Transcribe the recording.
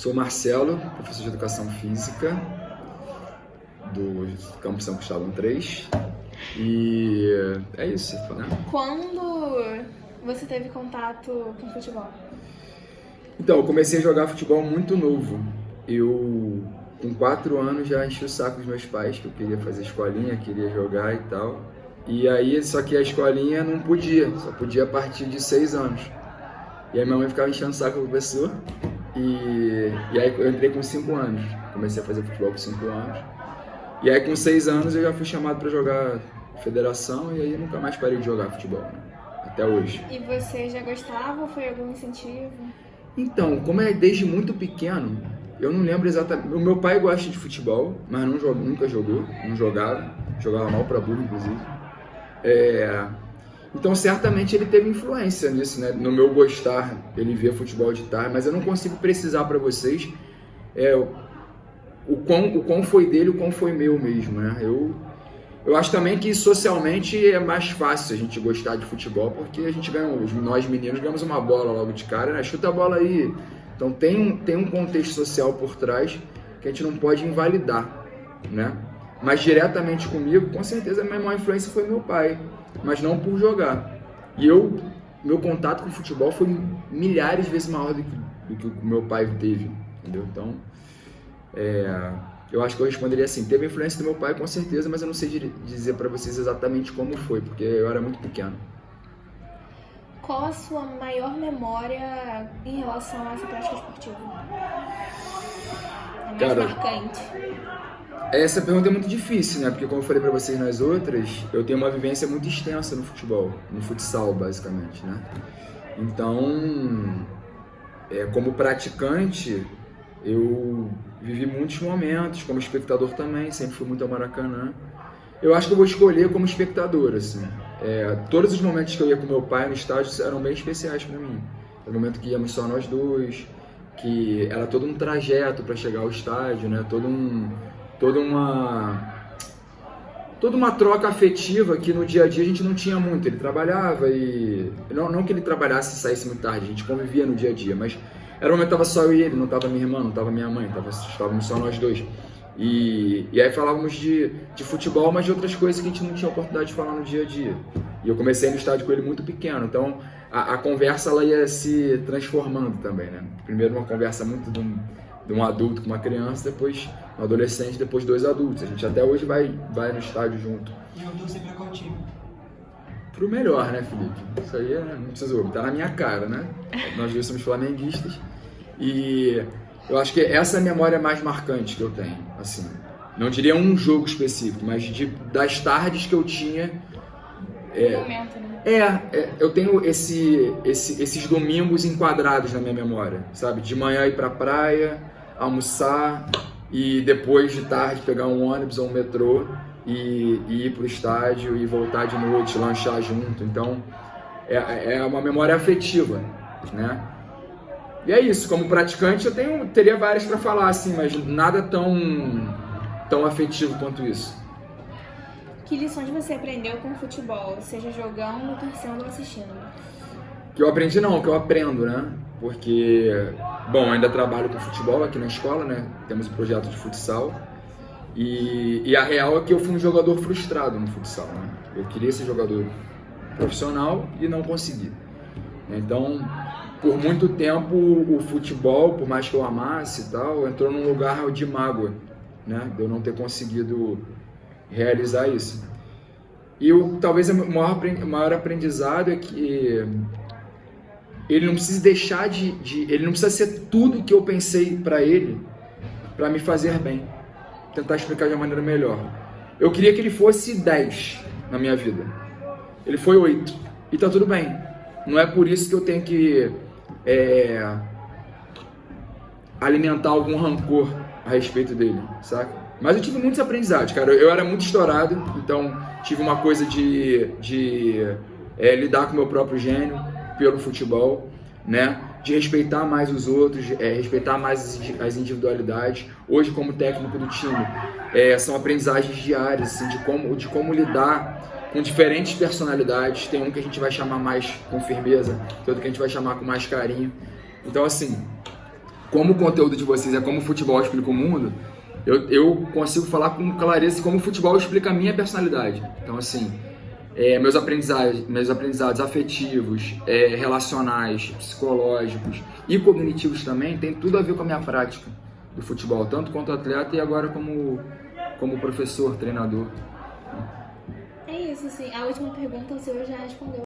Sou Marcelo, professor de Educação Física do Campus São Cristóvão 3. E é isso, né? Quando você teve contato com futebol? Então, eu comecei a jogar futebol muito novo. Eu, com 4 anos, já enchi o saco dos meus pais, que eu queria fazer escolinha, queria jogar e tal. E aí, só que a escolinha não podia, só podia a partir de 6 anos. E aí minha mãe ficava enchendo o saco do professor. E aí eu entrei com 5 anos, comecei a fazer futebol com 5 anos. E aí com 6 anos eu já fui chamado para jogar federação e aí eu nunca mais parei de jogar futebol, né? Até hoje. E você já gostava ou foi algum incentivo? Então, como é desde muito pequeno, eu não lembro exatamente. O meu pai gosta de futebol, mas nunca jogou, não jogava mal pra burro, inclusive. Então, certamente ele teve influência nisso, né? No meu gostar, ele vê futebol de tarde, mas eu não consigo precisar para vocês o quão foi dele, o quão foi meu mesmo, né? Eu acho também que socialmente é mais fácil a gente gostar de futebol, porque a gente nós meninos ganhamos uma bola logo de cara, né? Chuta a bola aí. Então tem um contexto social por trás que a gente não pode invalidar, né? Mas diretamente comigo, com certeza a minha maior influência foi meu pai, mas não por jogar. E meu contato com o futebol foi milhares de vezes maior do que o meu pai teve, entendeu? Então, eu acho que eu responderia assim, teve influência do meu pai com certeza, mas eu não sei dizer para vocês exatamente como foi, porque eu era muito pequeno. Qual a sua maior memória em relação a essa prática esportiva? A mais marcante? Essa pergunta é muito difícil, né? Porque como eu falei pra vocês nas outras, eu tenho uma vivência muito extensa no futebol, no futsal, basicamente, né? Então, como praticante, eu vivi muitos momentos, como espectador também, sempre fui muito ao Maracanã. Eu acho que eu vou escolher como espectador, assim. Todos os momentos que eu ia com meu pai no estádio eram bem especiais pra mim. O momento que íamos só nós dois, que era todo um trajeto para chegar ao estádio, né? Toda uma troca afetiva que no dia a dia a gente não tinha muito. Ele trabalhava e... Não que ele trabalhasse e saísse muito tarde, a gente convivia no dia a dia, mas era um momento que estava só eu e ele, não estava minha irmã, não estava minha mãe, estávamos só nós dois. E aí falávamos de futebol, mas de outras coisas que a gente não tinha oportunidade de falar no dia a dia. E eu comecei no estádio com ele muito pequeno, então a conversa ela ia se transformando também, né? Primeiro uma conversa muito de um adulto com uma criança, depois um adolescente, depois 2 adultos. A gente até hoje vai no estádio junto. E eu torci pra qual time? Pro melhor, né, Felipe? Isso aí não precisa, tá na minha cara, né? Nós dois somos flamenguistas e eu acho que essa é a memória mais marcante que eu tenho, assim. Não diria um jogo específico, mas das tardes que eu tinha. Momento, né? Eu tenho esses domingos enquadrados na minha memória, sabe? De manhã ir pra praia, almoçar e depois de tarde pegar um ônibus ou um metrô e ir pro estádio e voltar de noite, lanchar junto. Então, é uma memória afetiva, né? E é isso, como praticante eu teria várias para falar, assim, mas nada tão afetivo quanto isso. Que lições você aprendeu com o futebol, seja jogando, torcendo ou assistindo? Que eu aprendi não, que eu aprendo, né? Porque, bom, ainda trabalho com futebol aqui na escola, né? Temos um projeto de futsal. E a real é que eu fui um jogador frustrado no futsal, né? Eu queria ser jogador profissional e não consegui. Então, por muito tempo, o futebol, por mais que eu amasse e tal, entrou num lugar de mágoa, né? De eu não ter conseguido realizar isso. E talvez o maior aprendizado é que ele não precisa deixar ele não precisa ser tudo que eu pensei para ele para me fazer bem. Tentar explicar de uma maneira melhor. Eu queria que ele fosse 10 na minha vida. Ele foi 8. E tá tudo bem. Não é por isso que eu tenho que alimentar algum rancor a respeito dele, saca? Mas eu tive muitos aprendizados, cara. Eu era muito estourado, então tive uma coisa de lidar com o meu próprio gênio pelo futebol, né? De respeitar mais os outros, respeitar mais as individualidades. Hoje, como técnico do time, são aprendizagens diárias, assim, de como lidar com diferentes personalidades. Tem um que a gente vai chamar mais com firmeza, tem outro que a gente vai chamar com mais carinho. Então, assim, como o conteúdo de vocês é como o futebol explica o mundo, eu consigo falar com clareza como o futebol explica a minha personalidade. Então, assim, meus aprendizados afetivos, relacionais, psicológicos e cognitivos também tem tudo a ver com a minha prática do futebol, tanto quanto atleta e agora como professor, treinador. É isso, assim. A última pergunta o senhor já respondeu.